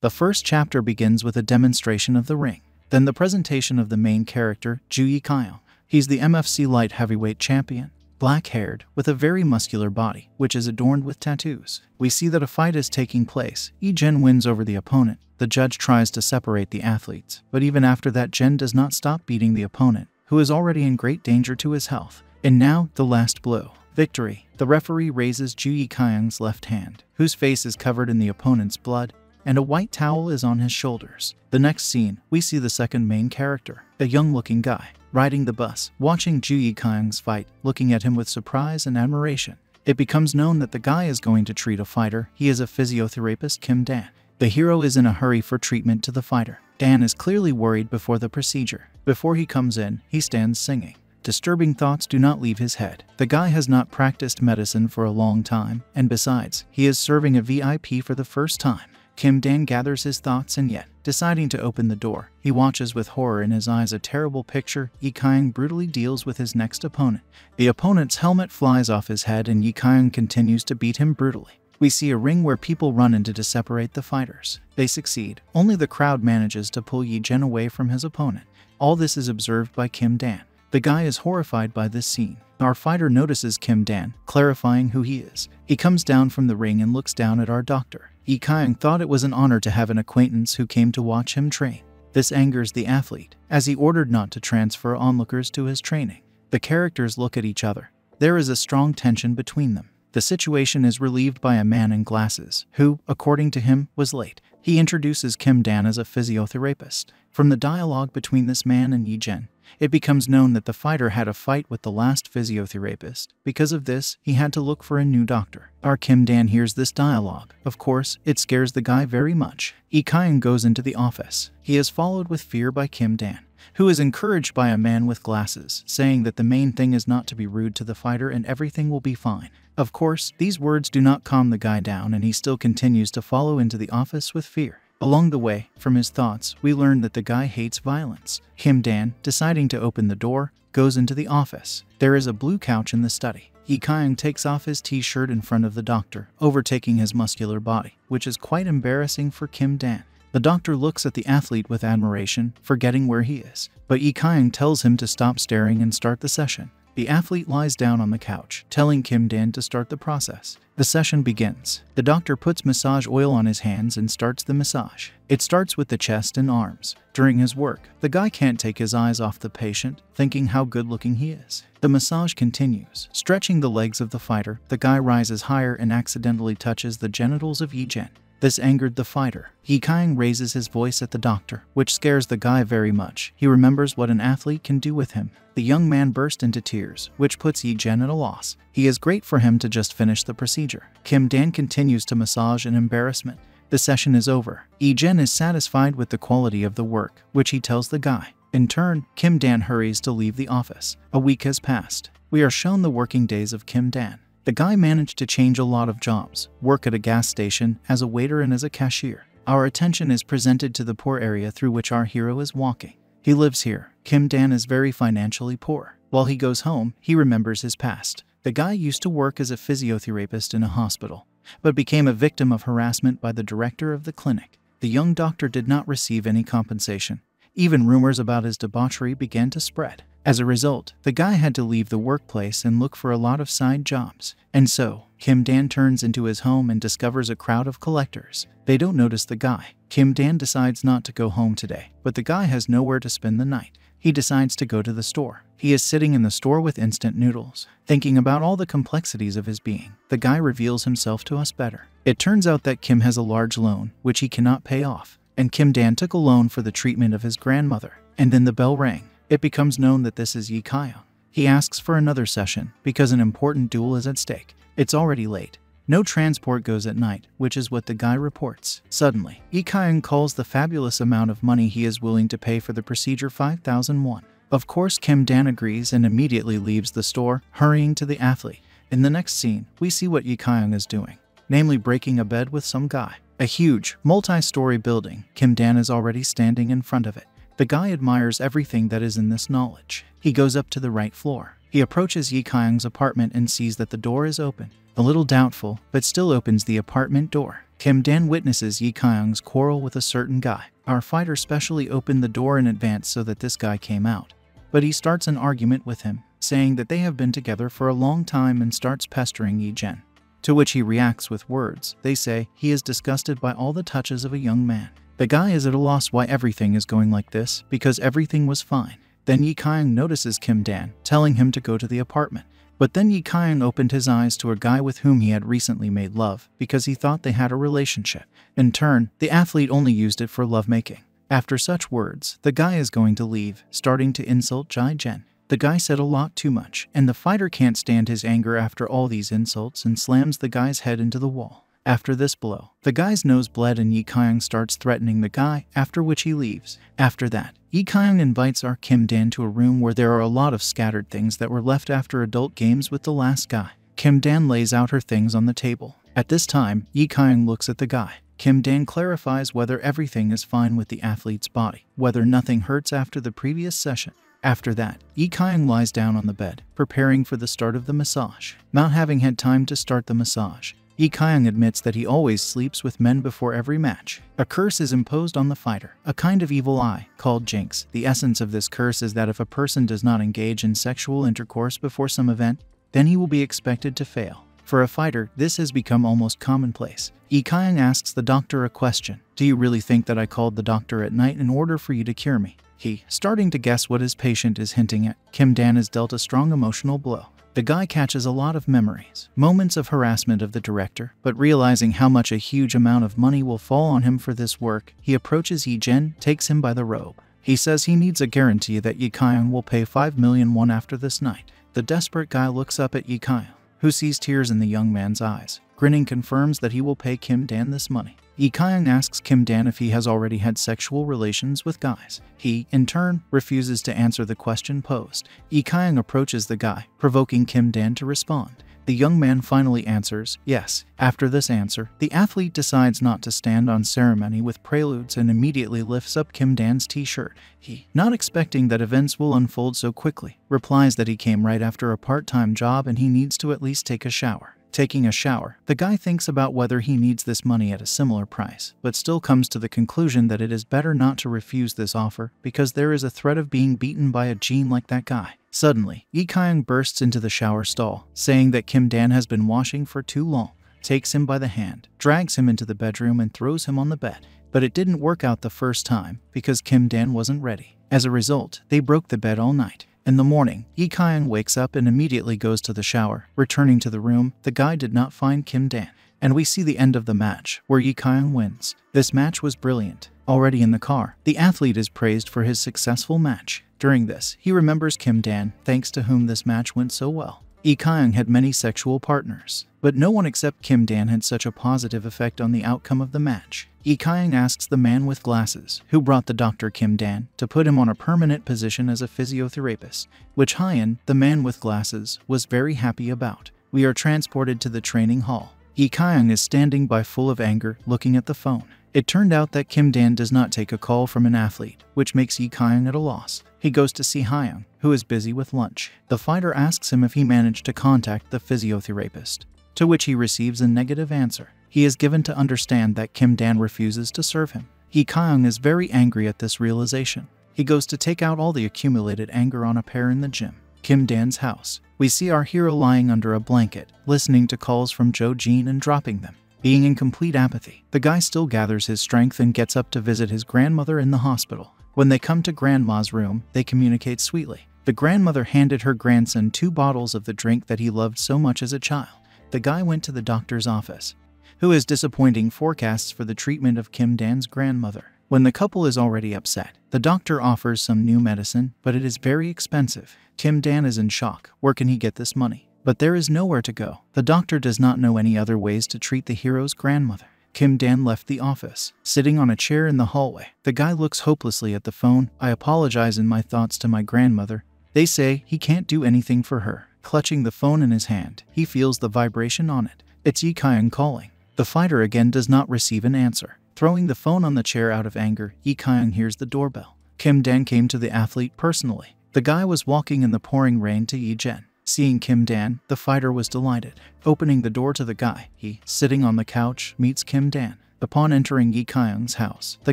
The first chapter begins with a demonstration of the ring, then the presentation of the main character, Joo Jaekyung. He's the MFC light heavyweight champion, black-haired, with a very muscular body, which is adorned with tattoos. We see that a fight is taking place. Jin wins over the opponent. The judge tries to separate the athletes, but even after that, Jin does not stop beating the opponent, who is already in great danger to his health. And now, the last blow. Victory. The referee raises Joo Jaekyung's left hand, whose face is covered in the opponent's blood, and a white towel is on his shoulders. The next scene, we see the second main character, a young-looking guy, riding the bus, watching Joo Jaekyung's fight, looking at him with surprise and admiration. It becomes known that the guy is going to treat a fighter. He is a physiotherapist, Kim Dan. The hero is in a hurry for treatment to the fighter. Dan is clearly worried before the procedure. Before he comes in, he stands singing. Disturbing thoughts do not leave his head. The guy has not practiced medicine for a long time, and besides, he is serving a VIP for the first time. Kim Dan gathers his thoughts and yet, deciding to open the door, he watches with horror in his eyes a terrible picture. Jaekyung brutally deals with his next opponent. The opponent's helmet flies off his head and Jaekyung continues to beat him brutally. We see a ring where people run into to separate the fighters. They succeed. Only the crowd manages to pull Jin away from his opponent. All this is observed by Kim Dan. The guy is horrified by this scene. Our fighter notices Kim Dan, clarifying who he is. He comes down from the ring and looks down at our doctor. Jaekyung thought it was an honor to have an acquaintance who came to watch him train. This angers the athlete, as he ordered not to transfer onlookers to his training. The characters look at each other. There is a strong tension between them. The situation is relieved by a man in glasses, who, according to him, was late. He introduces Kim Dan as a physiotherapist. From the dialogue between this man and Jin, it becomes known that the fighter had a fight with the last physiotherapist. Because of this, he had to look for a new doctor. Our Kim Dan hears this dialogue. Of course, it scares the guy very much. Jaekyung goes into the office. He is followed with fear by Kim Dan, who is encouraged by a man with glasses, saying that the main thing is not to be rude to the fighter and everything will be fine. Of course, these words do not calm the guy down and he still continues to follow into the office with fear. Along the way, from his thoughts, we learn that the guy hates violence. Kim Dan, deciding to open the door, goes into the office. There is a blue couch in the study. Jaekyung takes off his t-shirt in front of the doctor, overtaking his muscular body, which is quite embarrassing for Kim Dan. The doctor looks at the athlete with admiration, forgetting where he is. But Jaekyung tells him to stop staring and start the session. The athlete lies down on the couch, telling Kim Dan to start the process. The session begins. The doctor puts massage oil on his hands and starts the massage. It starts with the chest and arms. During his work, the guy can't take his eyes off the patient, thinking how good-looking he is. The massage continues. Stretching the legs of the fighter, the guy rises higher and accidentally touches the genitals of Jin. This angered the fighter. Jaekyung raises his voice at the doctor, which scares the guy very much. He remembers what an athlete can do with him. The young man burst into tears, which puts Jin at a loss. He is great for him to just finish the procedure. Kim Dan continues to massage in embarrassment. The session is over. Jin is satisfied with the quality of the work, which he tells the guy. In turn, Kim Dan hurries to leave the office. A week has passed. We are shown the working days of Kim Dan. The guy managed to change a lot of jobs, work at a gas station, as a waiter and as a cashier. Our attention is presented to the poor area through which our hero is walking. He lives here. Kim Dan is very financially poor. While he goes home, he remembers his past. The guy used to work as a physiotherapist in a hospital, but became a victim of harassment by the director of the clinic. The young doctor did not receive any compensation. Even rumors about his debauchery began to spread. As a result, the guy had to leave the workplace and look for a lot of side jobs. And so, Kim Dan turns into his home and discovers a crowd of collectors. They don't notice the guy. Kim Dan decides not to go home today, but the guy has nowhere to spend the night. He decides to go to the store. He is sitting in the store with instant noodles, thinking about all the complexities of his being. The guy reveals himself to us better. It turns out that Kim has a large loan, which he cannot pay off, and Kim Dan took a loan for the treatment of his grandmother. And then the bell rang. It becomes known that this is Jaekyung. He asks for another session, because an important duel is at stake. It's already late. No transport goes at night, which is what the guy reports. Suddenly, Jaekyung calls the fabulous amount of money he is willing to pay for the procedure, 5,000 won. Of course, Kim Dan agrees and immediately leaves the store, hurrying to the athlete. In the next scene, we see what Jaekyung is doing, namely breaking a bed with some guy. A huge, multi-story building. Kim Dan is already standing in front of it. The guy admires everything that is in this knowledge. He goes up to the right floor. He approaches Jaekyung's apartment and sees that the door is open. A little doubtful, but still opens the apartment door. Kim Dan witnesses Yi Kyung's quarrel with a certain guy. Our fighter specially opened the door in advance so that this guy came out. But he starts an argument with him, saying that they have been together for a long time and starts pestering Yi Jen. To which he reacts with words. They say he is disgusted by all the touches of a young man. The guy is at a loss why everything is going like this, because everything was fine. Then Yi Kyung notices Kim Dan, telling him to go to the apartment. But then Yi Kyung opened his eyes to a guy with whom he had recently made love, because he thought they had a relationship. In turn, the athlete only used it for lovemaking. After such words, the guy is going to leave, starting to insult Jae Jen. The guy said a lot too much, and the fighter can't stand his anger after all these insults and slams the guy's head into the wall. After this blow, the guy's nose bled and Yi Kyung starts threatening the guy, after which he leaves. After that, Yi Kyung invites our Kim Dan to a room where there are a lot of scattered things that were left after adult games with the last guy. Kim Dan lays out her things on the table. At this time, Yi Kyung looks at the guy. Kim Dan clarifies whether everything is fine with the athlete's body, whether nothing hurts after the previous session. After that, Yi Kyung lies down on the bed, preparing for the start of the massage. Not having had time to start the massage, Yi Kyung admits that he always sleeps with men before every match. A curse is imposed on the fighter, a kind of evil eye, called Jinx. The essence of this curse is that if a person does not engage in sexual intercourse before some event, then he will be expected to fail. For a fighter, this has become almost commonplace. Yi Kyung asks the doctor a question. Do you really think that I called the doctor at night in order for you to cure me? He, starting to guess what his patient is hinting at. Kim Dan is dealt a strong emotional blow. The guy catches a lot of memories, moments of harassment of the director, but realizing how much a huge amount of money will fall on him for this work, he approaches Yi Jen, takes him by the robe. He says he needs a guarantee that Yi Kyung will pay 5 million won after this night. The desperate guy looks up at Yi Kyung, who sees tears in the young man's eyes. Grinning confirms that he will pay Kim Dan this money. Yi Kyung asks Kim Dan if he has already had sexual relations with guys. He, in turn, refuses to answer the question posed. Yi Kyung approaches the guy, provoking Kim Dan to respond. The young man finally answers, yes. After this answer, the athlete decides not to stand on ceremony with preludes and immediately lifts up Kim Dan's t-shirt. He, not expecting that events will unfold so quickly, replies that he came right after a part-time job and he needs to at least take a shower. Taking a shower, the guy thinks about whether he needs this money at a similar price, but still comes to the conclusion that it is better not to refuse this offer because there is a threat of being beaten by a gene like that guy. Suddenly, Yi Kyung bursts into the shower stall, saying that Kim Dan has been washing for too long, takes him by the hand, drags him into the bedroom and throws him on the bed. But it didn't work out the first time because Kim Dan wasn't ready. As a result, they broke the bed all night. In the morning, Yi Kyung wakes up and immediately goes to the shower. Returning to the room, the guy did not find Kim Dan, and we see the end of the match, where Yi Kyung wins. This match was brilliant. Already in the car, the athlete is praised for his successful match. During this, he remembers Kim Dan, thanks to whom this match went so well. Yi Kyung had many sexual partners, but no one except Kim Dan had such a positive effect on the outcome of the match. Yi Kyung asks the man with glasses, who brought the doctor Kim Dan, to put him on a permanent position as a physiotherapist, which Hyan, the man with glasses, was very happy about. We are transported to the training hall. Yi Kyung is standing by full of anger, looking at the phone. It turned out that Kim Dan does not take a call from an athlete, which makes Yi Kyung at a loss. He goes to see Hyung, who is busy with lunch. The fighter asks him if he managed to contact the physiotherapist, to which he receives a negative answer. He is given to understand that Kim Dan refuses to serve him. Yi Kyung is very angry at this realization. He goes to take out all the accumulated anger on a pair in the gym. Kim Dan's house. We see our hero lying under a blanket, listening to calls from Jo Jin and dropping them. Being in complete apathy, the guy still gathers his strength and gets up to visit his grandmother in the hospital. When they come to Grandma's room, they communicate sweetly. The grandmother handed her grandson 2 bottles of the drink that he loved so much as a child. The guy went to the doctor's office, who has disappointing forecasts for the treatment of Kim Dan's grandmother. When the couple is already upset, the doctor offers some new medicine, but it is very expensive. Kim Dan is in shock. Where can he get this money? But there is nowhere to go. The doctor does not know any other ways to treat the hero's grandmother. Kim Dan left the office, sitting on a chair in the hallway. The guy looks hopelessly at the phone. I apologize in my thoughts to my grandmother. They say he can't do anything for her. Clutching the phone in his hand, he feels the vibration on it. It's Yi Kyung calling. The fighter again does not receive an answer. Throwing the phone on the chair out of anger, Yi Kyung hears the doorbell. Kim Dan came to the athlete personally. The guy was walking in the pouring rain to Yi Jen, Seeing Kim Dan, the fighter was delighted. Opening the door to the guy, he, sitting on the couch, meets Kim Dan. Upon entering Yi Kyung's house, the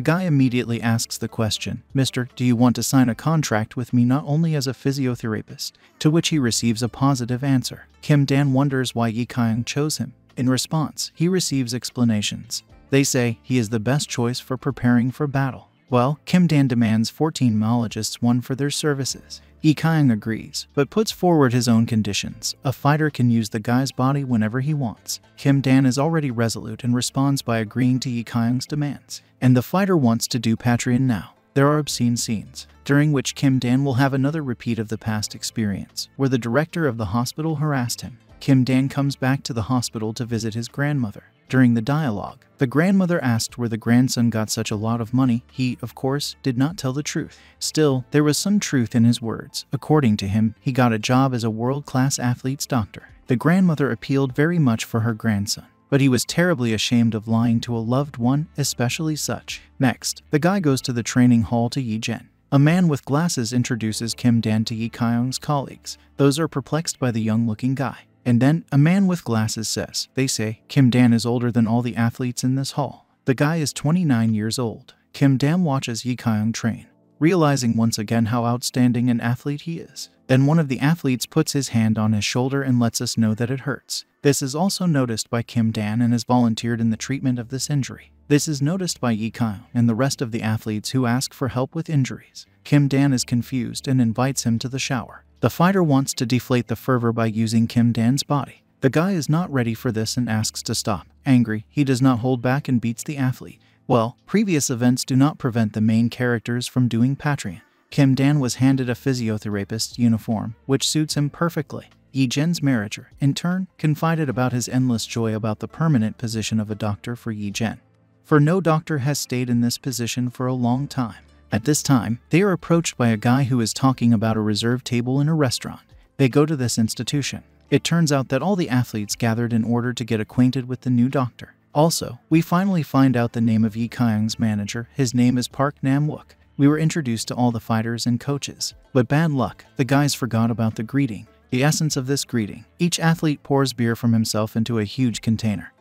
guy immediately asks the question, "Mister, do you want to sign a contract with me not only as a physiotherapist?" To which he receives a positive answer. Kim Dan wonders why Yi Kyung chose him. In response, he receives explanations. They say he is the best choice for preparing for battle. Well, Kim Dan demands 14 biologists won for their services. Yi Kyung agrees, but puts forward his own conditions. A fighter can use the guy's body whenever he wants. Kim Dan is already resolute and responds by agreeing to Yi Kyung's demands. And the fighter wants to do Patreon now. There are obscene scenes, during which Kim Dan will have another repeat of the past experience, where the director of the hospital harassed him. Kim Dan comes back to the hospital to visit his grandmother. During the dialogue, the grandmother asked where the grandson got such a lot of money. He, of course, did not tell the truth. Still, there was some truth in his words. According to him, he got a job as a world-class athlete's doctor. The grandmother appealed very much for her grandson, but he was terribly ashamed of lying to a loved one, especially such. Next, the guy goes to the training hall to Yi Jen. A man with glasses introduces Kim Dan to Yi Kyung's colleagues. Those are perplexed by the young-looking guy. And then, a man with glasses says, they say, Kim Dan is older than all the athletes in this hall. The guy is 29 years old. Kim Dan watches Yi Kyung train, realizing once again how outstanding an athlete he is. Then one of the athletes puts his hand on his shoulder and lets us know that it hurts. This is also noticed by Kim Dan and has volunteered in the treatment of this injury. This is noticed by Yi Kyung and the rest of the athletes who ask for help with injuries. Kim Dan is confused and invites him to the shower. The fighter wants to deflate the fervor by using Kim Dan's body. The guy is not ready for this and asks to stop. Angry, he does not hold back and beats the athlete. Well, previous events do not prevent the main characters from doing Patreon. Kim Dan was handed a physiotherapist's uniform, which suits him perfectly. Yi Jen's manager, in turn, confided about his endless joy about the permanent position of a doctor for Yi Jen. For no doctor has stayed in this position for a long time. At this time, they are approached by a guy who is talking about a reserved table in a restaurant. They go to this institution. It turns out that all the athletes gathered in order to get acquainted with the new doctor. Also, we finally find out the name of Yi Kyung's manager. His name is Park Nam-wook. We were introduced to all the fighters and coaches. But bad luck, the guys forgot about the greeting. The essence of this greeting. Each athlete pours beer from himself into a huge container.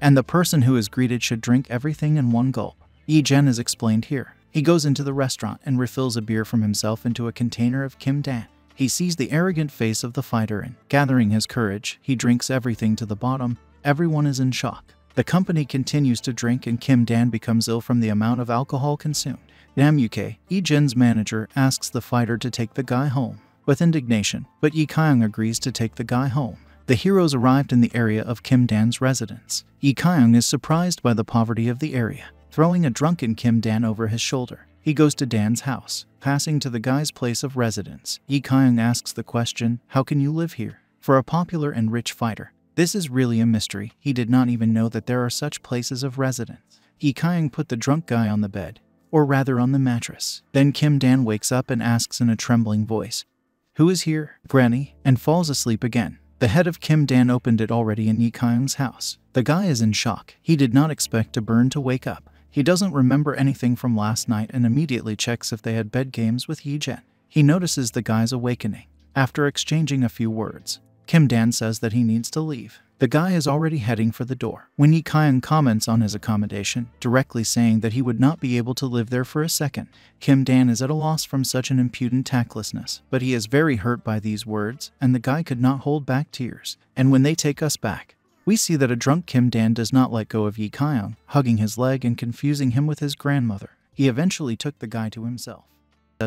And the person who is greeted should drink everything in one gulp. Yi Jen is explained here. He goes into the restaurant and refills a beer from himself into a container of Kim Dan. He sees the arrogant face of the fighter and, gathering his courage, he drinks everything to the bottom. Everyone is in shock. The company continues to drink and Kim Dan becomes ill from the amount of alcohol consumed. Nam-wook, Yi Jen's manager, asks the fighter to take the guy home. With indignation, but Yi Kyung agrees to take the guy home. The heroes arrived in the area of Kim Dan's residence. Yi Kyung is surprised by the poverty of the area. Throwing a drunken Kim Dan over his shoulder, he goes to Dan's house. Passing to the guy's place of residence, Yi Kyung asks the question, "How can you live here?" For a popular and rich fighter, this is really a mystery. He did not even know that there are such places of residence. Yi Kyung put the drunk guy on the bed, or rather on the mattress. Then Kim Dan wakes up and asks in a trembling voice, "Who is here, Granny?" and falls asleep again. The head of Kim Dan opened it already in Yi Kyung's house. The guy is in shock. He did not expect to burn to wake up. He doesn't remember anything from last night and immediately checks if they had bed games with Yi Jen. He notices the guy's awakening. After exchanging a few words, Kim Dan says that he needs to leave. The guy is already heading for the door when Yi Kyung comments on his accommodation, directly saying that he would not be able to live there for a second. Kim Dan is at a loss from such an impudent tactlessness, but he is very hurt by these words, and the guy could not hold back tears. And when they take us back, we see that a drunk Kim Dan does not let go of Yi Kyung, hugging his leg and confusing him with his grandmother. He eventually took the guy to himself.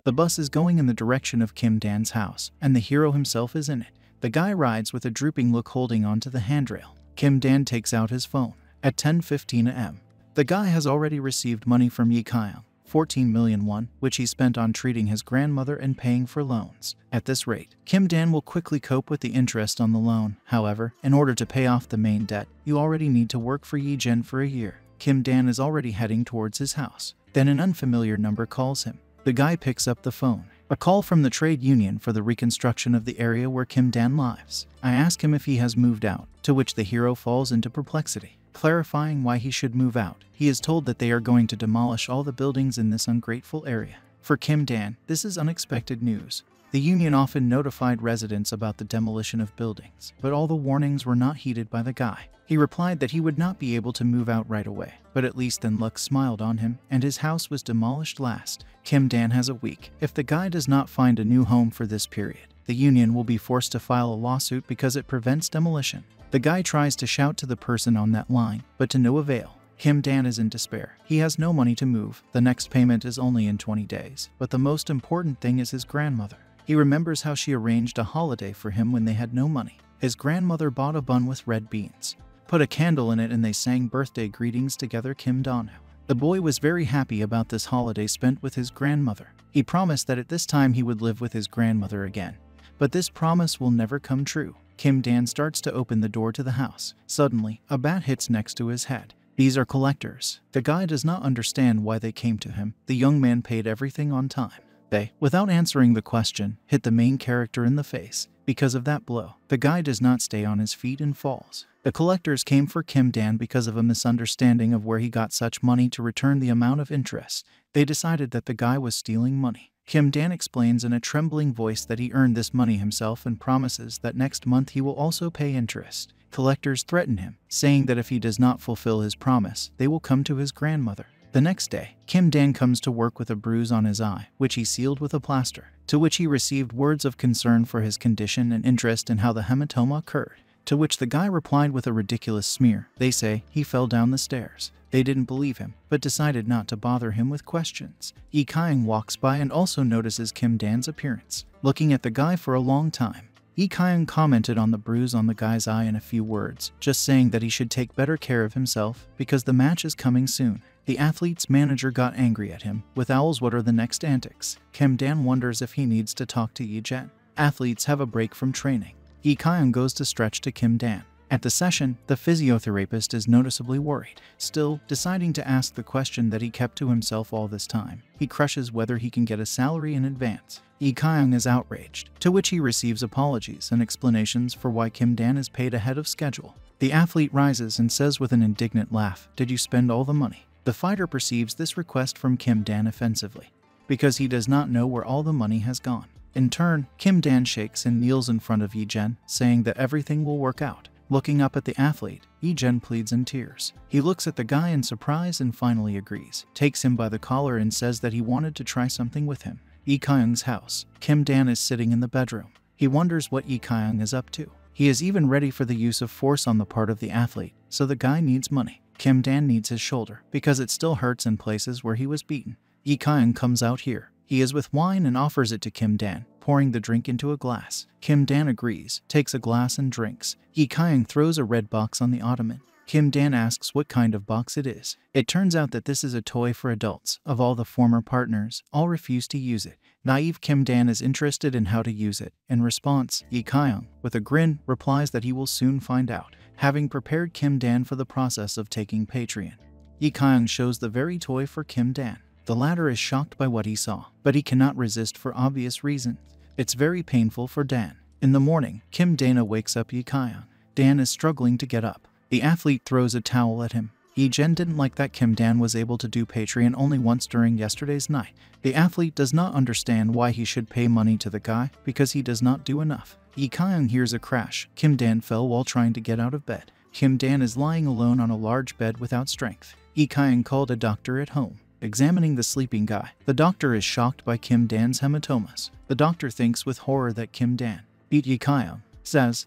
The bus is going in the direction of Kim Dan's house, and the hero himself is in it. The guy rides with a drooping look holding onto the handrail. Kim Dan takes out his phone. At 10:15 am, the guy has already received money from Yi Kyung, 14 million won, which he spent on treating his grandmother and paying for loans. At this rate, Kim Dan will quickly cope with the interest on the loan. However, in order to pay off the main debt, you already need to work for Yi Jen for a year. Kim Dan is already heading towards his house. Then an unfamiliar number calls him. The guy picks up the phone. A call from the trade union for the reconstruction of the area where Kim Dan lives. I ask him if he has moved out, to which the hero falls into perplexity. Clarifying why he should move out, he is told that they are going to demolish all the buildings in this ungrateful area. For Kim Dan, this is unexpected news. The union often notified residents about the demolition of buildings, but all the warnings were not heeded by the guy. He replied that he would not be able to move out right away, but at least then luck smiled on him and his house was demolished last. Kim Dan has a week. If the guy does not find a new home for this period, the union will be forced to file a lawsuit because it prevents demolition. The guy tries to shout to the person on that line, but to no avail. Kim Dan is in despair. He has no money to move. The next payment is only in 20 days, but the most important thing is his grandmother. He remembers how she arranged a holiday for him when they had no money. His grandmother bought a bun with red beans, put a candle in it, and they sang birthday greetings together. Kim Dan. The boy was very happy about this holiday spent with his grandmother. He promised that at this time he would live with his grandmother again. But this promise will never come true. Kim Dan starts to open the door to the house. Suddenly, a bat hits next to his head. These are collectors. The guy does not understand why they came to him. The young man paid everything on time. They, without answering the question, hit the main character in the face. Because of that blow, the guy does not stay on his feet and falls. The collectors came for Kim Dan because of a misunderstanding of where he got such money to return the amount of interest. They decided that the guy was stealing money. Kim Dan explains in a trembling voice that he earned this money himself and promises that next month he will also pay interest. Collectors threaten him, saying that if he does not fulfill his promise, they will come to his grandmother. The next day, Kim Dan comes to work with a bruise on his eye, which he sealed with a plaster, to which he received words of concern for his condition and interest in how the hematoma occurred, to which the guy replied with a ridiculous smear. They say he fell down the stairs. They didn't believe him, but decided not to bother him with questions. Yi Kyung walks by and also notices Kim Dan's appearance, looking at the guy for a long time. Yi Kyung commented on the bruise on the guy's eye in a few words, just saying that he should take better care of himself because the match is coming soon. The athlete's manager got angry at him. With owls, what are the next antics? Kim Dan wonders if he needs to talk to Yi Jen. Athletes have a break from training. Yi Kyung goes to stretch to Kim Dan. At the session, the physiotherapist is noticeably worried, still deciding to ask the question that he kept to himself all this time. He crushes whether he can get a salary in advance. Yi Kyung is outraged, to which he receives apologies and explanations for why Kim Dan is paid ahead of schedule. The athlete rises and says with an indignant laugh, "Did you spend all the money?" The fighter perceives this request from Kim Dan offensively, because he does not know where all the money has gone. In turn, Kim Dan shakes and kneels in front of Yi Jen, saying that everything will work out. Looking up at the athlete, Yi Jen pleads in tears. He looks at the guy in surprise and finally agrees, takes him by the collar and says that he wanted to try something with him. Yi Kyung's house. Kim Dan is sitting in the bedroom. He wonders what Yi Kyung is up to. He is even ready for the use of force on the part of the athlete, so the guy needs money. Kim Dan needs his shoulder, because it still hurts in places where he was beaten. Yi Kyung comes out here. He is with wine and offers it to Kim Dan, pouring the drink into a glass. Kim Dan agrees, takes a glass and drinks. Yi Kyung throws a red box on the ottoman. Kim Dan asks what kind of box it is. It turns out that this is a toy for adults. Of all the former partners, all refuse to use it. Naive Kim Dan is interested in how to use it. In response, Yi Kyung, with a grin, replies that he will soon find out, having prepared Kim Dan for the process of taking Patreon. Yi Kyung shows the very toy for Kim Dan. The latter is shocked by what he saw, but he cannot resist for obvious reasons. It's very painful for Dan. In the morning, Kim Dana wakes up Yi Kyung. Dan is struggling to get up. The athlete throws a towel at him. Yi Jen didn't like that Kim Dan was able to do Patreon only once during yesterday's night. The athlete does not understand why he should pay money to the guy, because he does not do enough. Yi Kyung hears a crash. Kim Dan fell while trying to get out of bed. Kim Dan is lying alone on a large bed without strength. Yi Kyung called a doctor at home. Examining the sleeping guy, the doctor is shocked by Kim Dan's hematomas. The doctor thinks with horror that Kim Dan beat Yi Kyung.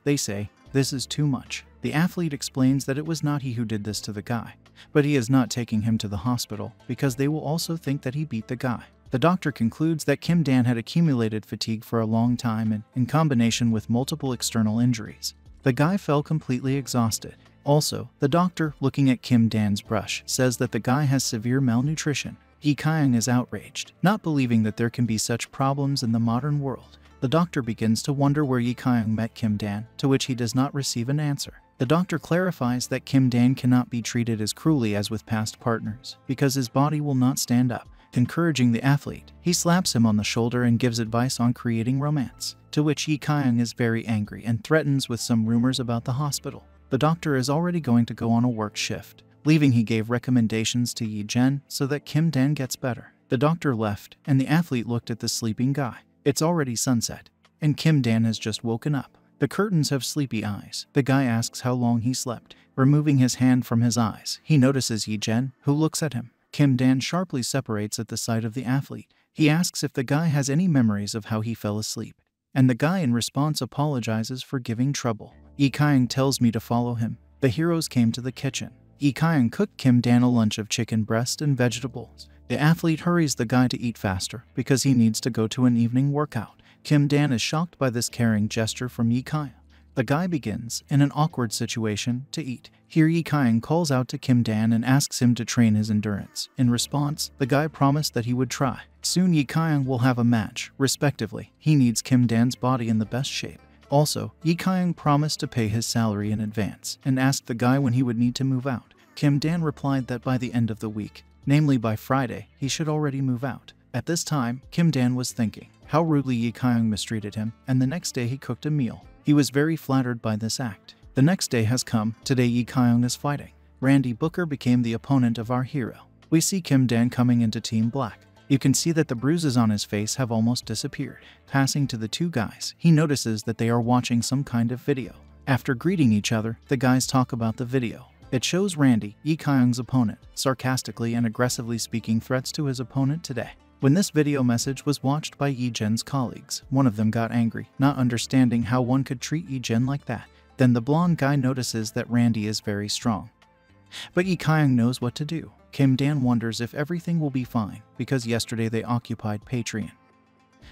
They say, this is too much. The athlete explains that it was not he who did this to the guy, but he is not taking him to the hospital because they will also think that he beat the guy. The doctor concludes that Kim Dan had accumulated fatigue for a long time and, in combination with multiple external injuries, the guy fell completely exhausted. Also, the doctor, looking at Kim Dan's brush, says that the guy has severe malnutrition. Yi Kyung is outraged, not believing that there can be such problems in the modern world. The doctor begins to wonder where Yi Kyung met Kim Dan, to which he does not receive an answer. The doctor clarifies that Kim Dan cannot be treated as cruelly as with past partners, because his body will not stand up. Encouraging the athlete, he slaps him on the shoulder and gives advice on creating romance, to which Yi Kyung is very angry and threatens with some rumors about the hospital. The doctor is already going to go on a work shift. Leaving, he gave recommendations to Yi Jen so that Kim Dan gets better. The doctor left, and the athlete looked at the sleeping guy. It's already sunset, and Kim Dan has just woken up. The curtains have sleepy eyes. The guy asks how long he slept. Removing his hand from his eyes, he notices Yi-Jen, who looks at him. Kim Dan sharply separates at the sight of the athlete. He asks if the guy has any memories of how he fell asleep, and the guy in response apologizes for giving trouble. Yi Kyung tells me to follow him. The heroes came to the kitchen. Yi Kyung cooked Kim Dan a lunch of chicken breast and vegetables. The athlete hurries the guy to eat faster because he needs to go to an evening workout. Kim Dan is shocked by this caring gesture from Yi Kyung. The guy begins, in an awkward situation, to eat. Here Yi Kyung calls out to Kim Dan and asks him to train his endurance. In response, the guy promised that he would try. Soon Yi Kyung will have a match, respectively. He needs Kim Dan's body in the best shape. Also, Yi Kyung promised to pay his salary in advance and asked the guy when he would need to move out. Kim Dan replied that by the end of the week, namely by Friday, he should already move out. At this time, Kim Dan was thinking how rudely Yi Kyung mistreated him, and the next day he cooked a meal. He was very flattered by this act. The next day has come. Today Yi Kyung is fighting. Randy Booker became the opponent of our hero. We see Kim Dan coming into Team Black. You can see that the bruises on his face have almost disappeared. Passing to the two guys, he notices that they are watching some kind of video. After greeting each other, the guys talk about the video. It shows Randy, Yi Kyung's opponent, sarcastically and aggressively speaking threats to his opponent today. When this video message was watched by Yi-Jen's colleagues, one of them got angry, not understanding how one could treat Yi-Jen like that. Then the blonde guy notices that Randy is very strong. But Yi Kyung knows what to do. Kim Dan wonders if everything will be fine, because yesterday they occupied Patreon.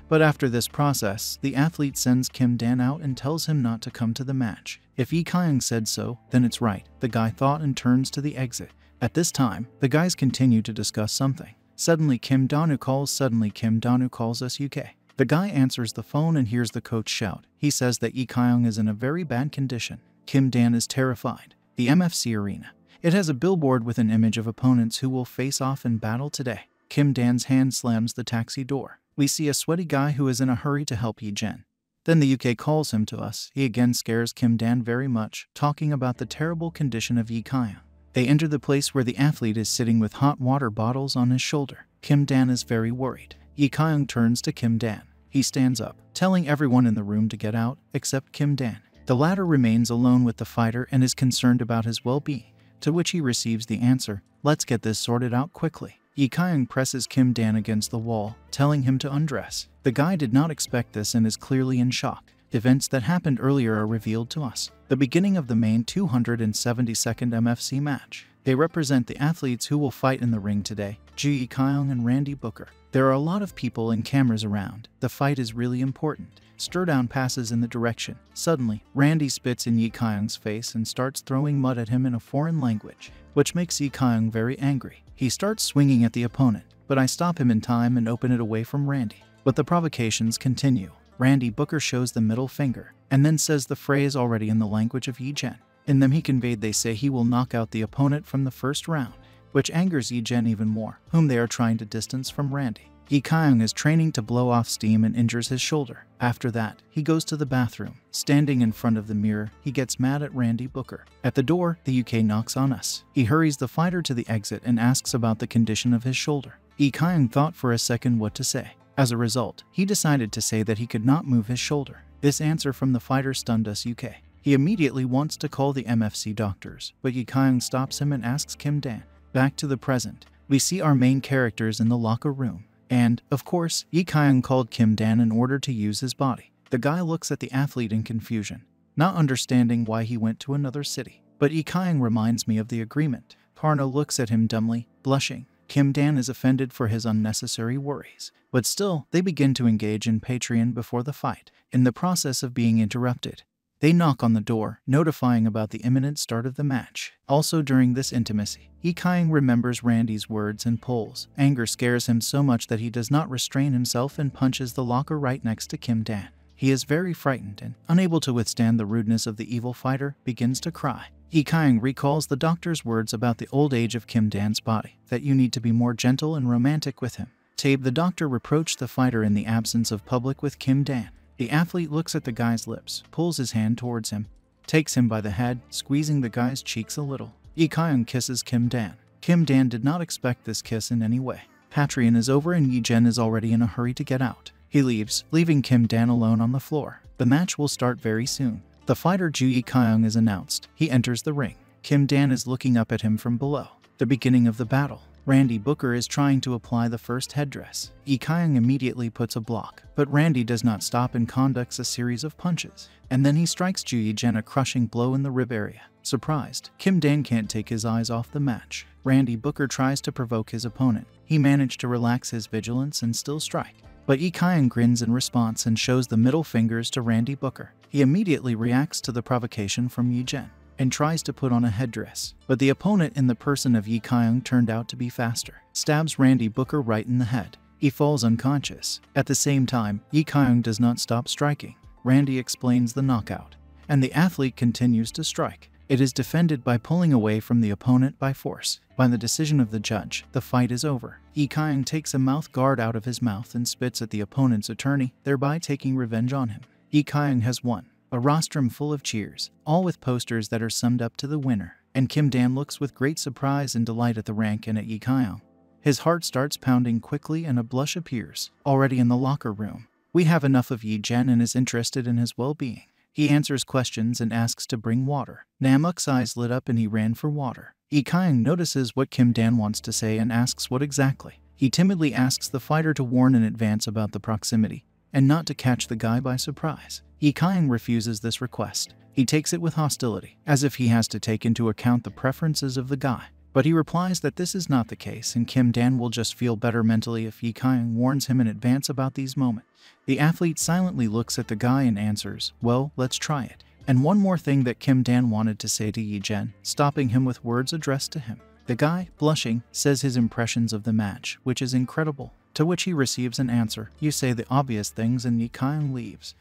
But after this process, the athlete sends Kim Dan out and tells him not to come to the match. If Yi Kyung said so, then it's right, the guy thought, and turns to the exit. At this time, the guys continue to discuss something. Suddenly Kim Danu calls us UK. The guy answers the phone and hears the coach shout. He says that Yi Kyung is in a very bad condition. Kim Dan is terrified. The MFC arena. It has a billboard with an image of opponents who will face off in battle today. Kim Dan's hand slams the taxi door. We see a sweaty guy who is in a hurry to help Yi-Jen. Then the UK calls him to us. He again scares Kim Dan very much, talking about the terrible condition of Yi Kyung. They enter the place where the athlete is sitting with hot water bottles on his shoulder. Kim Dan is very worried. Yi Kyung turns to Kim Dan. He stands up, telling everyone in the room to get out, except Kim Dan. The latter remains alone with the fighter and is concerned about his well-being, to which he receives the answer, "Let's get this sorted out quickly." Yi Kyung presses Kim Dan against the wall, telling him to undress. The guy did not expect this and is clearly in shock. Events that happened earlier are revealed to us. The beginning of the main 272nd MFC match. They represent the athletes who will fight in the ring today, Joo Jaekyung and Randy Booker. There are a lot of people and cameras around. The fight is really important. Stirdown passes in the direction. Suddenly, Randy spits in Yi Kyung's face and starts throwing mud at him in a foreign language, which makes Yi Kyung very angry. He starts swinging at the opponent, but I stop him in time and open it away from Randy. But the provocations continue. Randy Booker shows the middle finger, and then says the phrase already in the language of Yi-Jen. In them he conveyed they say he will knock out the opponent from the first round, which angers Yi-Jen even more, whom they are trying to distance from Randy. Yi Kyung is training to blow off steam and injures his shoulder. After that, he goes to the bathroom. Standing in front of the mirror, he gets mad at Randy Booker. At the door, the UK knocks on us. He hurries the fighter to the exit and asks about the condition of his shoulder. Yi Kyung thought for a second what to say. As a result, he decided to say that he could not move his shoulder. This answer from the fighter stunned us UK. He immediately wants to call the MFC doctors, but Yi Kyung stops him and asks Kim Dan. Back to the present. We see our main characters in the locker room. And, of course, Yi Kyung called Kim Dan in order to use his body. The guy looks at the athlete in confusion, not understanding why he went to another city. But Yi Kyung reminds me of the agreement. Parno looks at him dumbly, blushing. Kim Dan is offended for his unnecessary worries. But still, they begin to engage in Patreon before the fight. In the process of being interrupted, they knock on the door, notifying about the imminent start of the match. Also during this intimacy, Yi Kyung remembers Randy's words and pulls. Anger scares him so much that he does not restrain himself and punches the locker right next to Kim Dan. He is very frightened and, unable to withstand the rudeness of the evil fighter, begins to cry. Yi Kyung recalls the doctor's words about the old age of Kim Dan's body, that you need to be more gentle and romantic with him. The doctor reproached the fighter in the absence of public with Kim Dan. The athlete looks at the guy's lips, pulls his hand towards him, takes him by the head, squeezing the guy's cheeks a little. Yi Kyung kisses Kim Dan. Kim Dan did not expect this kiss in any way. Patreon is over and Yi-Jen is already in a hurry to get out. He leaves, leaving Kim Dan alone on the floor. The match will start very soon. The fighter Joo Jaekyung is announced. He enters the ring. Kim Dan is looking up at him from below. The beginning of the battle. Randy Booker is trying to apply the first headdress. Jaekyung immediately puts a block, but Randy does not stop and conducts a series of punches. And then he strikes Joo Jaekyung a crushing blow in the rib area. Surprised, Kim Dan can't take his eyes off the match. Randy Booker tries to provoke his opponent. He managed to relax his vigilance and still strike. But Jaekyung grins in response and shows the middle fingers to Randy Booker. He immediately reacts to the provocation from Jaekyung and tries to put on a headdress. But the opponent in the person of Jaekyung turned out to be faster. Stabs Randy Booker right in the head. He falls unconscious. At the same time, Jaekyung does not stop striking. Randy explains the knockout, and the athlete continues to strike. It is defended by pulling away from the opponent by force. By the decision of the judge, the fight is over. Jaekyung takes a mouth guard out of his mouth and spits at the opponent's attorney, thereby taking revenge on him. Jaekyung has won. A rostrum full of cheers, all with posters that are summed up to the winner. And Kim Dan looks with great surprise and delight at the rank and at Jaekyung. His heart starts pounding quickly and a blush appears. Already in the locker room, we have enough of Jaekyung and is interested in his well-being. He answers questions and asks to bring water. Namuk's eyes lit up and he ran for water. Jaekyung notices what Kim Dan wants to say and asks what exactly. He timidly asks the fighter to warn in advance about the proximity and not to catch the guy by surprise. Jaekyung refuses this request. He takes it with hostility, as if he has to take into account the preferences of the guy. But he replies that this is not the case and Kim Dan will just feel better mentally if Jaekyung warns him in advance about these moments. The athlete silently looks at the guy and answers, "Well, let's try it." And one more thing that Kim Dan wanted to say to Jaekyung, stopping him with words addressed to him. The guy, blushing, says his impressions of the match, which is incredible. To which he receives an answer, "You say the obvious things," and Jaekyung leaves.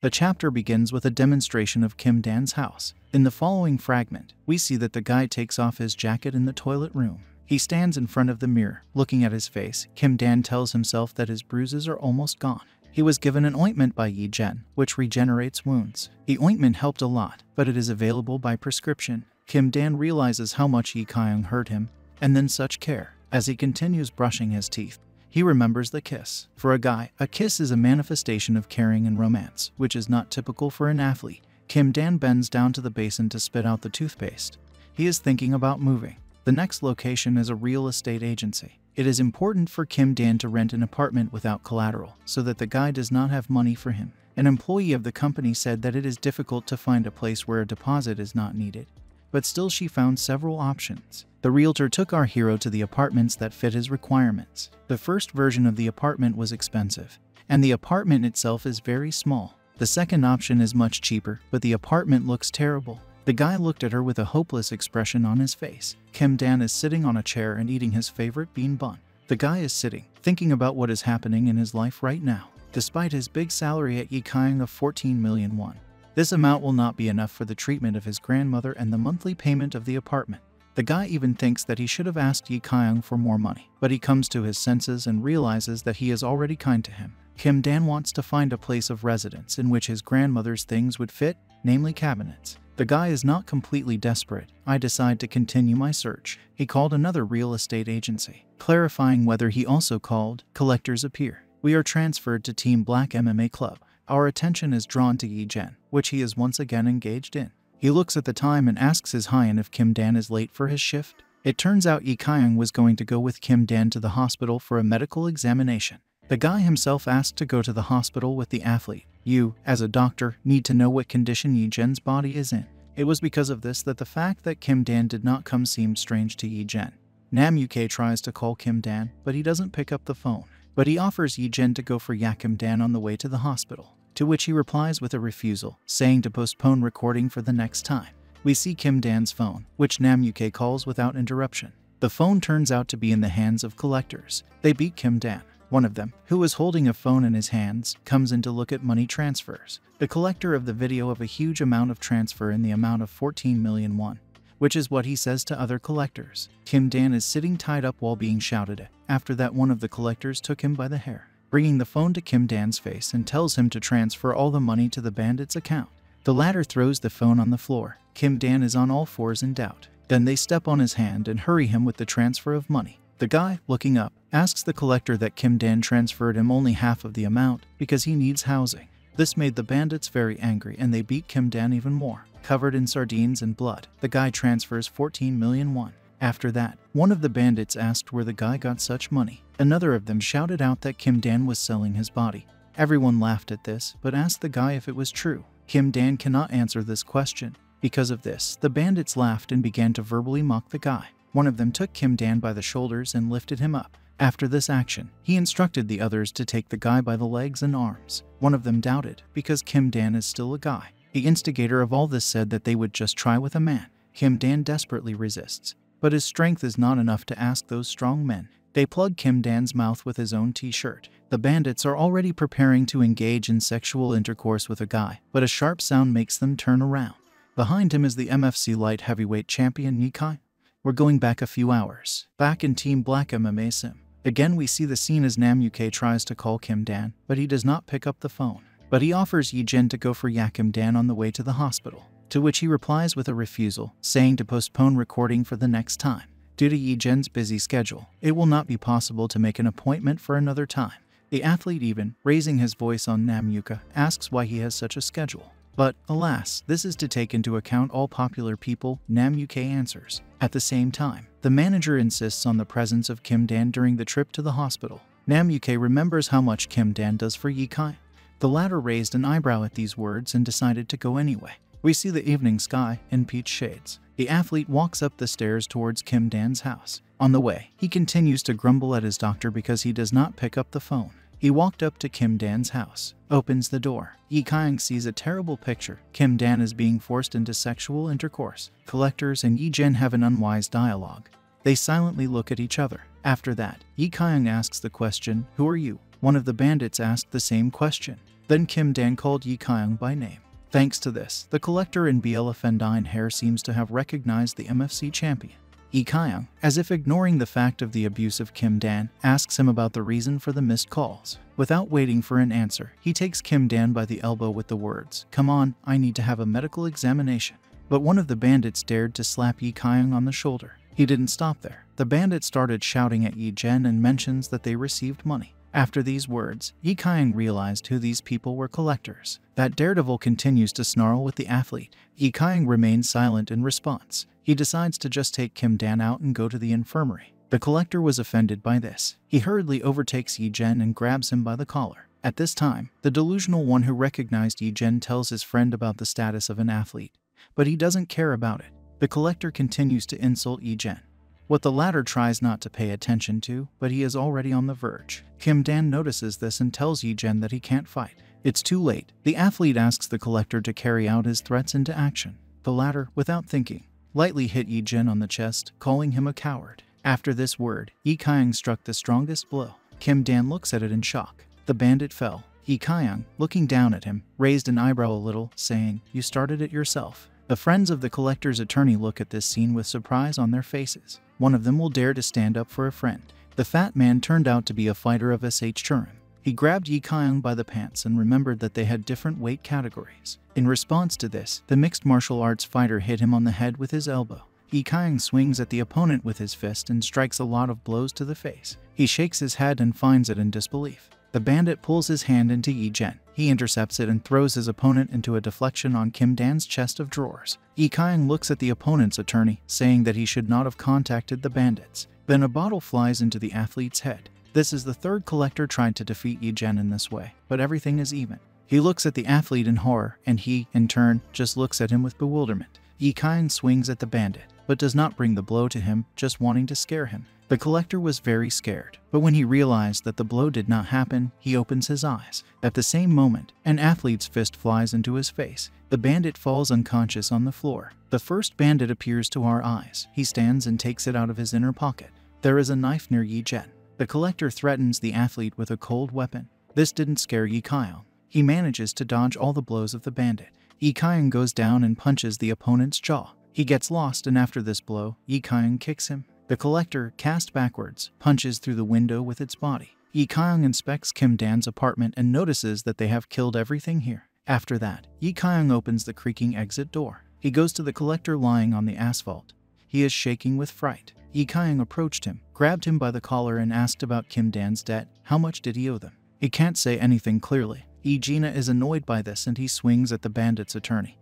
The chapter begins with a demonstration of Kim Dan's house. In the following fragment, we see that the guy takes off his jacket in the toilet room. He stands in front of the mirror, looking at his face. Kim Dan tells himself that his bruises are almost gone. He was given an ointment by Jaekyung, which regenerates wounds. The ointment helped a lot, but it is available by prescription. Kim Dan realizes how much Jaekyung hurt him, and then such care. As he continues brushing his teeth, he remembers the kiss. For a guy, a kiss is a manifestation of caring and romance, which is not typical for an athlete. Kim Dan bends down to the basin to spit out the toothpaste. He is thinking about moving. The next location is a real estate agency. It is important for Kim Dan to rent an apartment without collateral, so that the guy does not have money for him. An employee of the company said that it is difficult to find a place where a deposit is not needed. But still she found several options. The realtor took our hero to the apartments that fit his requirements. The first version of the apartment was expensive, and the apartment itself is very small. The second option is much cheaper, but the apartment looks terrible. The guy looked at her with a hopeless expression on his face. Kim Dan is sitting on a chair and eating his favorite bean bun. The guy is sitting, thinking about what is happening in his life right now. Despite his big salary at Jaekyung of 14 million won, this amount will not be enough for the treatment of his grandmother and the monthly payment of the apartment. The guy even thinks that he should have asked Jaekyung for more money, but he comes to his senses and realizes that he is already kind to him. Kim Dan wants to find a place of residence in which his grandmother's things would fit, namely cabinets. The guy is not completely desperate. I decide to continue my search. He called another real estate agency, clarifying whether he also called. Collectors appear. We are transferred to Team Black MMA Club. Our attention is drawn to Jaekyung, which he is once again engaged in. He looks at the time and asks his Hyan if Kim Dan is late for his shift. It turns out Jaekyung was going to go with Kim Dan to the hospital for a medical examination. The guy himself asked to go to the hospital with the athlete. You, as a doctor, need to know what condition Jaekyung's body is in. It was because of this that the fact that Kim Dan did not come seemed strange to Jaekyung. Namuk tries to call Kim Dan, but he doesn't pick up the phone. But he offers Jaekyung to go for Kim Dan on the way to the hospital, to which he replies with a refusal, saying to postpone recording for the next time. We see Kim Dan's phone, which Namuk calls without interruption. The phone turns out to be in the hands of collectors. They beat Kim Dan. One of them, who was holding a phone in his hands, comes in to look at money transfers. The collector of the video of a huge amount of transfer in the amount of 14 million won, which is what he says to other collectors. Kim Dan is sitting tied up while being shouted at. After that, one of the collectors took him by the hair, bringing the phone to Kim Dan's face and tells him to transfer all the money to the bandit's account. The latter throws the phone on the floor. Kim Dan is on all fours in doubt. Then they step on his hand and hurry him with the transfer of money. The guy, looking up, asks the collector that Kim Dan transferred him only half of the amount because he needs housing. This made the bandits very angry and they beat Kim Dan even more. Covered in sardines and blood, the guy transfers 14 million won. After that, one of the bandits asked where the guy got such money. Another of them shouted out that Kim Dan was selling his body. Everyone laughed at this, but asked the guy if it was true. Kim Dan cannot answer this question. Because of this, the bandits laughed and began to verbally mock the guy. One of them took Kim Dan by the shoulders and lifted him up. After this action, he instructed the others to take the guy by the legs and arms. One of them doubted, because Kim Dan is still a guy. The instigator of all this said that they would just try with a man. Kim Dan desperately resists, but his strength is not enough to ask those strong men. They plug Kim Dan's mouth with his own t-shirt. The bandits are already preparing to engage in sexual intercourse with a guy, but a sharp sound makes them turn around. Behind him is the MFC light heavyweight champion Nikai. We're going back a few hours, back in Team Black MMA Sim. Again we see the scene as Namukay tries to call Kim Dan, but he does not pick up the phone. But he offers Yi-Jin to go for Kim Dan on the way to the hospital, to which he replies with a refusal, saying to postpone recording for the next time. Due to Yi-Jin's busy schedule, it will not be possible to make an appointment for another time. The athlete even, raising his voice on Namukay, asks why he has such a schedule. But, alas, this is to take into account all popular people, Namukay answers. At the same time, the manager insists on the presence of Kim Dan during the trip to the hospital. Namukay remembers how much Kim Dan does for Yikai. The latter raised an eyebrow at these words and decided to go anyway. We see the evening sky in peach shades. The athlete walks up the stairs towards Kim Dan's house. On the way, he continues to grumble at his doctor because he does not pick up the phone. He walked up to Kim Dan's house, opens the door. Yi-Kyung sees a terrible picture. Kim Dan is being forced into sexual intercourse. Collectors and Yi-Jin have an unwise dialogue. They silently look at each other. After that, Yi-Kyung asks the question, "Who are you?" One of the bandits asked the same question. Then Kim Dan called Yi-Kyung by name. Thanks to this, the collector in elephantine hair seems to have recognized the MFC champion. Yi-Kyung, as if ignoring the fact of the abuse of Kim Dan, asks him about the reason for the missed calls. Without waiting for an answer, he takes Kim Dan by the elbow with the words, "Come on, I need to have a medical examination." But one of the bandits dared to slap Yi-Kyung on the shoulder. He didn't stop there. The bandit started shouting at Yi-Jin and mentions that they received money. After these words, Yi-Kyung realized who these people were: collectors. That daredevil continues to snarl with the athlete. Yi-Kyung remains silent in response. He decides to just take Kim Dan out and go to the infirmary. The collector was offended by this. He hurriedly overtakes Yi-Jin and grabs him by the collar. At this time, the delusional one who recognized Yi-Jin tells his friend about the status of an athlete, but he doesn't care about it. The collector continues to insult Yi-Jin, what the latter tries not to pay attention to, but he is already on the verge. Kim Dan notices this and tells Yi-Jin that he can't fight. It's too late. The athlete asks the collector to carry out his threats into action. The latter, without thinking, lightly hit Yi-Jin on the chest, calling him a coward. After this word, Yi-Kyung struck the strongest blow. Kim Dan looks at it in shock. The bandit fell. Yi-Kyung, looking down at him, raised an eyebrow a little, saying, "You started it yourself." The friends of the collector's attorney look at this scene with surprise on their faces. One of them will dare to stand up for a friend. The fat man turned out to be a fighter of SH Turin. He grabbed Yi-Kyung by the pants and remembered that they had different weight categories. In response to this, the mixed martial arts fighter hit him on the head with his elbow. Yi-Kyung swings at the opponent with his fist and strikes a lot of blows to the face. He shakes his head and finds it in disbelief. The bandit pulls his hand into Yi-Jin. He intercepts it and throws his opponent into a deflection on Kim Dan's chest of drawers. Yi-Kyung looks at the opponent's attorney, saying that he should not have contacted the bandits. Then a bottle flies into the athlete's head. This is the third collector tried to defeat Yi-Jin in this way, but everything is even. He looks at the athlete in horror, and he, in turn, just looks at him with bewilderment. Yi-Kyung swings at the bandit, but does not bring the blow to him, just wanting to scare him. The collector was very scared, but when he realized that the blow did not happen, he opens his eyes. At the same moment, an athlete's fist flies into his face. The bandit falls unconscious on the floor. The first bandit appears to our eyes. He stands and takes it out of his inner pocket. There is a knife near Yi-Jin. The collector threatens the athlete with a cold weapon. This didn't scare Yi-Kyung. He manages to dodge all the blows of the bandit. Yi-Kyung goes down and punches the opponent's jaw. He gets lost, and after this blow, Yi-Kyung kicks him. The collector, cast backwards, punches through the window with its body. Yi-Kyung inspects Kim Dan's apartment and notices that they have killed everything here. After that, Yi-Kyung opens the creaking exit door. He goes to the collector lying on the asphalt. He is shaking with fright. Yi Kyung approached him, grabbed him by the collar and asked about Kim Dan's debt. How much did he owe them? He can't say anything clearly. Yi Jina is annoyed by this and he swings at the bandit's attorney,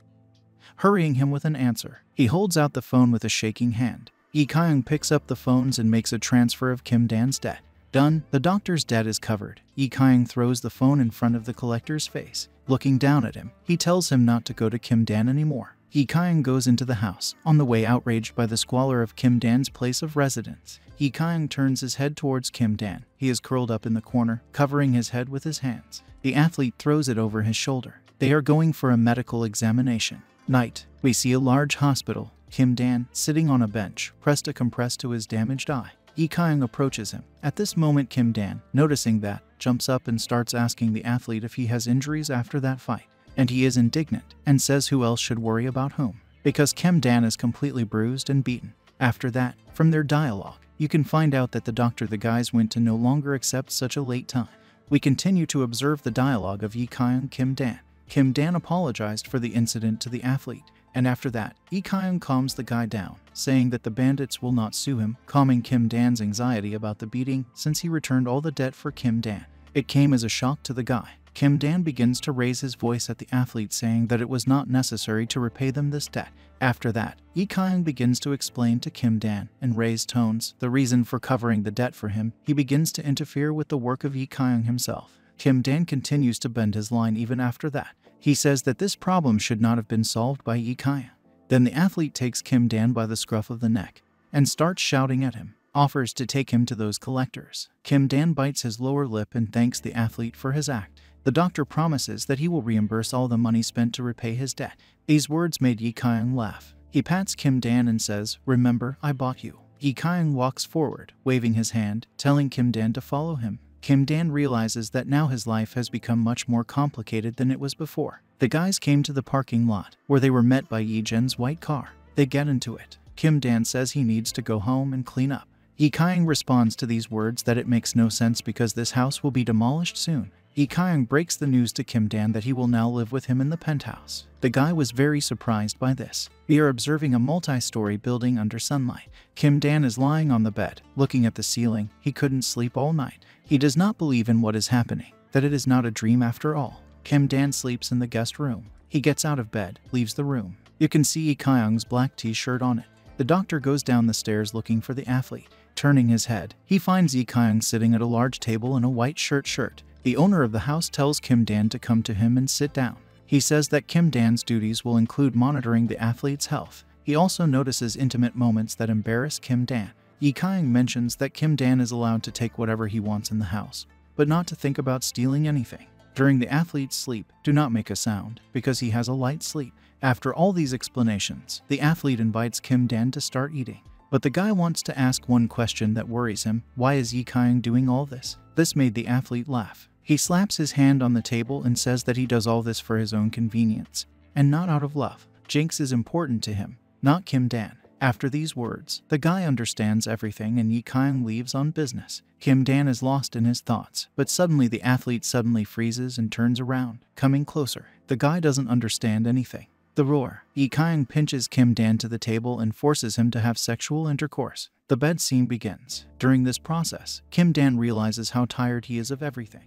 hurrying him with an answer. He holds out the phone with a shaking hand. Yi Kyung picks up the phones and makes a transfer of Kim Dan's debt. Done. The doctor's debt is covered. Yi Kyung throws the phone in front of the collector's face. Looking down at him, he tells him not to go to Kim Dan anymore. Yi Kyung goes into the house. On the way, outraged by the squalor of Kim Dan's place of residence, Yi Kyung turns his head towards Kim Dan. He is curled up in the corner, covering his head with his hands. The athlete throws it over his shoulder. They are going for a medical examination. Night. We see a large hospital. Kim Dan, sitting on a bench, pressed a compress to his damaged eye. Yi Kyung approaches him. At this moment, Kim Dan, noticing that, jumps up and starts asking the athlete if he has injuries after that fight. And he is indignant and says who else should worry about whom, because Kim Dan is completely bruised and beaten. After that, from their dialogue, you can find out that the doctor the guys went to no longer accepts such a late time. We continue to observe the dialogue of Yi Kyung and Kim Dan. Kim Dan apologized for the incident to the athlete, and after that, Yi Kyung calms the guy down, saying that the bandits will not sue him, calming Kim Dan's anxiety about the beating since he returned all the debt for Kim Dan. It came as a shock to the guy. Kim Dan begins to raise his voice at the athlete, saying that it was not necessary to repay them this debt. After that, Yi Kyung begins to explain to Kim Dan, in raised tones, the reason for covering the debt for him. He begins to interfere with the work of Yi Kyung himself. Kim Dan continues to bend his line even after that. He says that this problem should not have been solved by Yi Kyung. Then the athlete takes Kim Dan by the scruff of the neck and starts shouting at him, offers to take him to those collectors. Kim Dan bites his lower lip and thanks the athlete for his act. The doctor promises that he will reimburse all the money spent to repay his debt. These words made Yi Kyung laugh. He pats Kim Dan and says, "Remember, I bought you." Yi Kyung walks forward, waving his hand, telling Kim Dan to follow him. Kim Dan realizes that now his life has become much more complicated than it was before. The guys came to the parking lot, where they were met by Yi Jin's white car. They get into it. Kim Dan says he needs to go home and clean up. Yi Kyung responds to these words that it makes no sense because this house will be demolished soon. Yi Kyung breaks the news to Kim Dan that he will now live with him in the penthouse. The guy was very surprised by this. We are observing a multi-story building under sunlight. Kim Dan is lying on the bed, looking at the ceiling. He couldn't sleep all night. He does not believe in what is happening, that it is not a dream after all. Kim Dan sleeps in the guest room. He gets out of bed, leaves the room. You can see Yi Kyung's black t-shirt on it. The doctor goes down the stairs looking for the athlete. Turning his head, he finds Yi Kyung sitting at a large table in a white shirt. The owner of the house tells Kim Dan to come to him and sit down. He says that Kim Dan's duties will include monitoring the athlete's health. He also notices intimate moments that embarrass Kim Dan. Yi Kyung mentions that Kim Dan is allowed to take whatever he wants in the house, but not to think about stealing anything. During the athlete's sleep, do not make a sound, because he has a light sleep. After all these explanations, the athlete invites Kim Dan to start eating. But the guy wants to ask one question that worries him. Why is Yi Kyung doing all this? This made the athlete laugh. He slaps his hand on the table and says that he does all this for his own convenience, and not out of love. Jinx is important to him, not Kim Dan. After these words, the guy understands everything and Yi Kyung leaves on business. Kim Dan is lost in his thoughts, but suddenly the athlete suddenly freezes and turns around, coming closer. The guy doesn't understand anything. The roar. Yi Kyung pinches Kim Dan to the table and forces him to have sexual intercourse. The bed scene begins. During this process, Kim Dan realizes how tired he is of everything.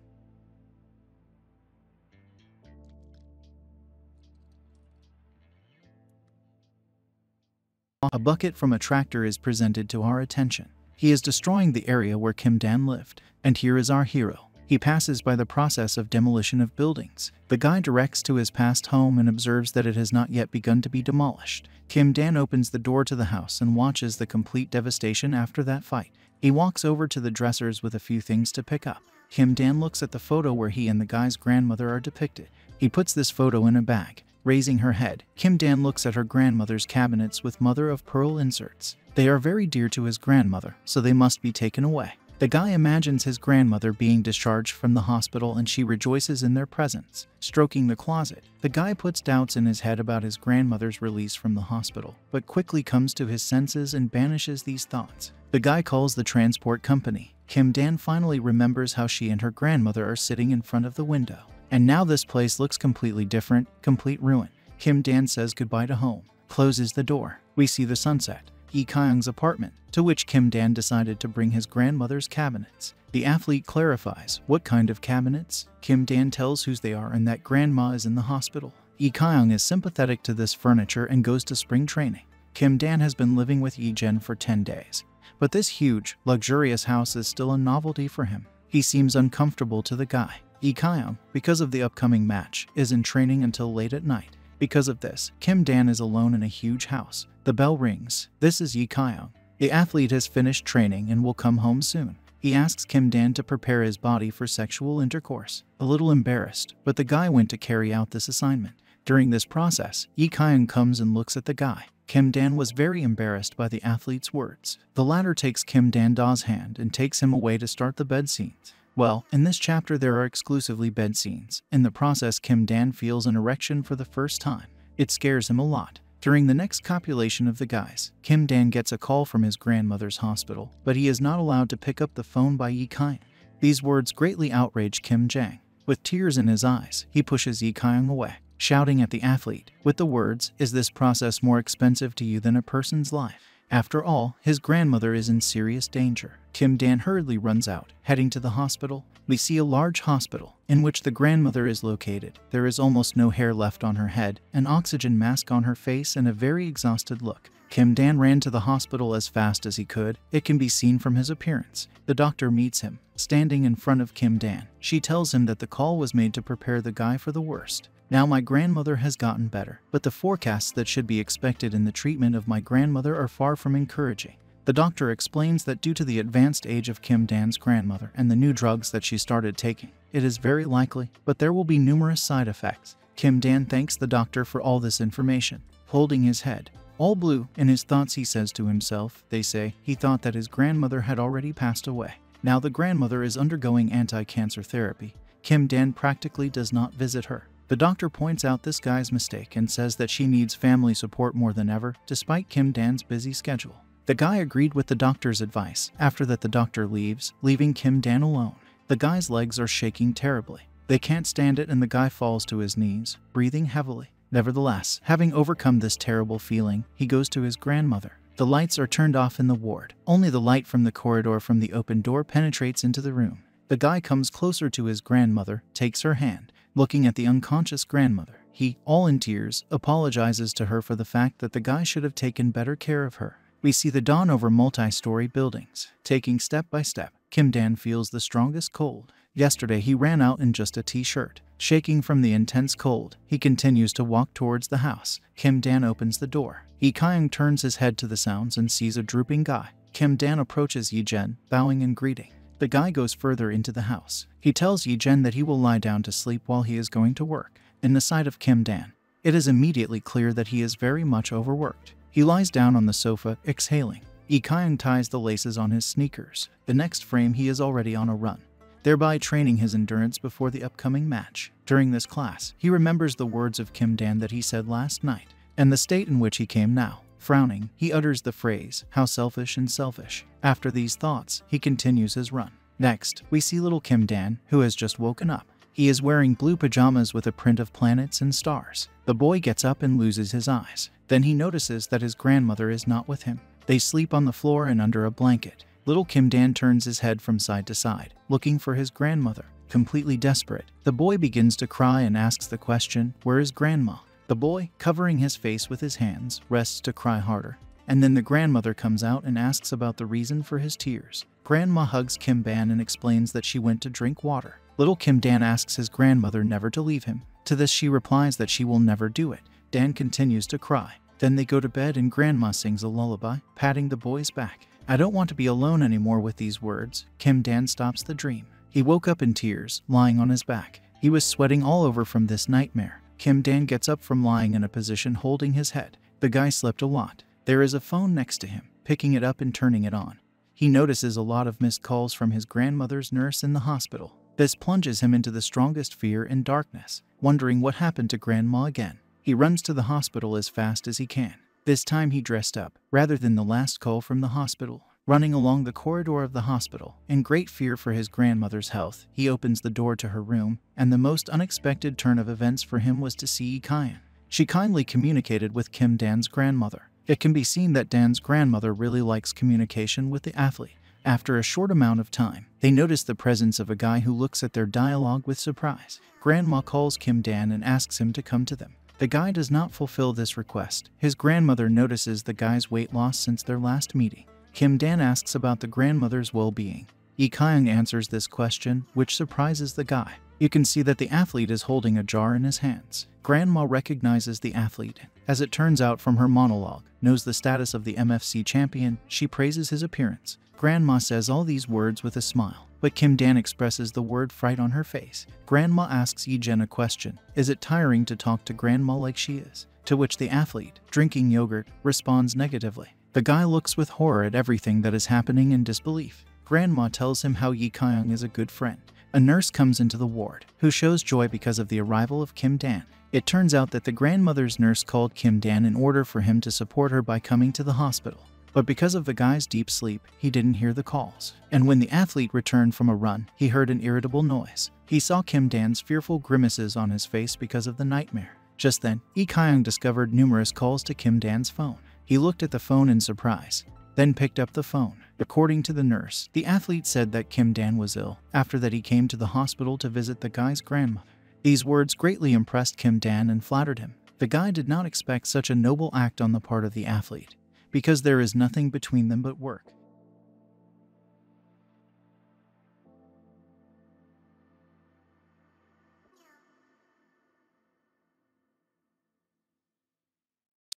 A bucket from a tractor is presented to our attention. He is destroying the area where Kim Dan lived. And here is our hero. He passes by the process of demolition of buildings. The guy directs to his past home and observes that it has not yet begun to be demolished. Kim Dan opens the door to the house and watches the complete devastation after that fight. He walks over to the dressers with a few things to pick up. Kim Dan looks at the photo where he and the guy's grandmother are depicted. He puts this photo in a bag. Raising her head, Kim Dan looks at her grandmother's cabinets with mother-of-pearl inserts. They are very dear to his grandmother, so they must be taken away. The guy imagines his grandmother being discharged from the hospital and she rejoices in their presence. Stroking the closet, the guy puts doubts in his head about his grandmother's release from the hospital, but quickly comes to his senses and banishes these thoughts. The guy calls the transport company. Kim Dan finally remembers how she and her grandmother are sitting in front of the window. And now this place looks completely different, complete ruin. Kim Dan says goodbye to home, closes the door. We see the sunset. Yi Kyung's apartment, to which Kim Dan decided to bring his grandmother's cabinets. The athlete clarifies what kind of cabinets. Kim Dan tells whose they are and that grandma is in the hospital. Yi Kyung is sympathetic to this furniture and goes to spring training. Kim Dan has been living with Yi Jen for 10 days, but this huge, luxurious house is still a novelty for him. He seems uncomfortable to the guy. Yi Kyung, because of the upcoming match, is in training until late at night. Because of this, Kim Dan is alone in a huge house. The bell rings. This is Yi Kyung. The athlete has finished training and will come home soon. He asks Kim Dan to prepare his body for sexual intercourse. A little embarrassed, but the guy went to carry out this assignment. During this process, Yi Kyung comes and looks at the guy. Kim Dan was very embarrassed by the athlete's words. The latter takes Kim Dan-da's hand and takes him away to start the bed scenes. Well, in this chapter there are exclusively bed scenes. In the process, Kim Dan feels an erection for the first time. It scares him a lot. During the next copulation of the guys, Kim Dan gets a call from his grandmother's hospital, but he is not allowed to pick up the phone by Yi Kyung. These words greatly outrage Kim Jang. With tears in his eyes, he pushes Yi Kyung away, shouting at the athlete with the words, "Is this process more expensive to you than a person's life?" After all, his grandmother is in serious danger. Kim Dan hurriedly runs out, heading to the hospital. We see a large hospital, in which the grandmother is located. There is almost no hair left on her head, an oxygen mask on her face, and a very exhausted look. Kim Dan ran to the hospital as fast as he could. It can be seen from his appearance. The doctor meets him, standing in front of Kim Dan. She tells him that the call was made to prepare the guy for the worst. Now my grandmother has gotten better, but the forecasts that should be expected in the treatment of my grandmother are far from encouraging. The doctor explains that due to the advanced age of Kim Dan's grandmother and the new drugs that she started taking, it is very likely, but there will be numerous side effects. Kim Dan thanks the doctor for all this information, holding his head all blue. In his thoughts he says to himself, they say, he thought that his grandmother had already passed away. Now the grandmother is undergoing anti-cancer therapy. Kim Dan practically does not visit her. The doctor points out this guy's mistake and says that she needs family support more than ever, despite Kim Dan's busy schedule. The guy agreed with the doctor's advice. After that, the doctor leaves, leaving Kim Dan alone. The guy's legs are shaking terribly. They can't stand it and the guy falls to his knees, breathing heavily. Nevertheless, having overcome this terrible feeling, he goes to his grandmother. The lights are turned off in the ward. Only the light from the corridor from the open door penetrates into the room. The guy comes closer to his grandmother, takes her hand. Looking at the unconscious grandmother, he, all in tears, apologizes to her for the fact that the guy should have taken better care of her. We see the dawn over multi-story buildings. Taking step by step, Kim Dan feels the strongest cold. Yesterday he ran out in just a t-shirt. Shaking from the intense cold, he continues to walk towards the house. Kim Dan opens the door. Yi Kyung turns his head to the sounds and sees a drooping guy. Kim Dan approaches Yi Jen, bowing and greeting. The guy goes further into the house. He tells Yi Jen that he will lie down to sleep while he is going to work. In the sight of Kim Dan, it is immediately clear that he is very much overworked. He lies down on the sofa, exhaling. Yi Kyung ties the laces on his sneakers. The next frame he is already on a run, thereby training his endurance before the upcoming match. During this class, he remembers the words of Kim Dan that he said last night, and the state in which he came now. Frowning, he utters the phrase, "How selfish and selfish." After these thoughts, he continues his run. Next, we see little Kim Dan, who has just woken up. He is wearing blue pajamas with a print of planets and stars. The boy gets up and loses his eyes. Then he notices that his grandmother is not with him. They sleep on the floor and under a blanket. Little Kim Dan turns his head from side to side, looking for his grandmother. Completely desperate, the boy begins to cry and asks the question, "Where is grandma?" The boy, covering his face with his hands, rests to cry harder. And then the grandmother comes out and asks about the reason for his tears. Grandma hugs Kim Dan and explains that she went to drink water. Little Kim Dan asks his grandmother never to leave him. To this she replies that she will never do it. Dan continues to cry. Then they go to bed and Grandma sings a lullaby, patting the boy's back. "I don't want to be alone anymore." With these words, Kim Dan stops the dream. He woke up in tears, lying on his back. He was sweating all over from this nightmare. Kim Dan gets up from lying in a position holding his head. The guy slept a lot. There is a phone next to him. Picking it up and turning it on, he notices a lot of missed calls from his grandmother's nurse in the hospital. This plunges him into the strongest fear and darkness, wondering what happened to Grandma again. He runs to the hospital as fast as he can. This time he dressed up, rather than the last call from the hospital. Running along the corridor of the hospital, in great fear for his grandmother's health, he opens the door to her room, and the most unexpected turn of events for him was to see Yi Kyung. She kindly communicated with Kim Dan's grandmother. It can be seen that Dan's grandmother really likes communication with the athlete. After a short amount of time, they notice the presence of a guy who looks at their dialogue with surprise. Grandma calls Kim Dan and asks him to come to them. The guy does not fulfill this request. His grandmother notices the guy's weight loss since their last meeting. Kim Dan asks about the grandmother's well-being. Jae-kyung answers this question, which surprises the guy. You can see that the athlete is holding a jar in his hands. Grandma recognizes the athlete, as it turns out from her monologue, knows the status of the MFC champion. She praises his appearance. Grandma says all these words with a smile, but Kim Dan expresses the word fright on her face. Grandma asks Yi-jen a question. Is it tiring to talk to grandma like she is? To which the athlete, drinking yogurt, responds negatively. The guy looks with horror at everything that is happening in disbelief. Grandma tells him how Jae-kyung is a good friend. A nurse comes into the ward, who shows joy because of the arrival of Kim Dan. It turns out that the grandmother's nurse called Kim Dan in order for him to support her by coming to the hospital. But because of the guy's deep sleep, he didn't hear the calls. And when the athlete returned from a run, he heard an irritable noise. He saw Kim Dan's fearful grimaces on his face because of the nightmare. Just then, Jae-kyung discovered numerous calls to Kim Dan's phone. He looked at the phone in surprise, then picked up the phone. According to the nurse, the athlete said that Kim Dan was ill. After that, he came to the hospital to visit the guy's grandmother. These words greatly impressed Kim Dan and flattered him. The guy did not expect such a noble act on the part of the athlete, because there is nothing between them but work.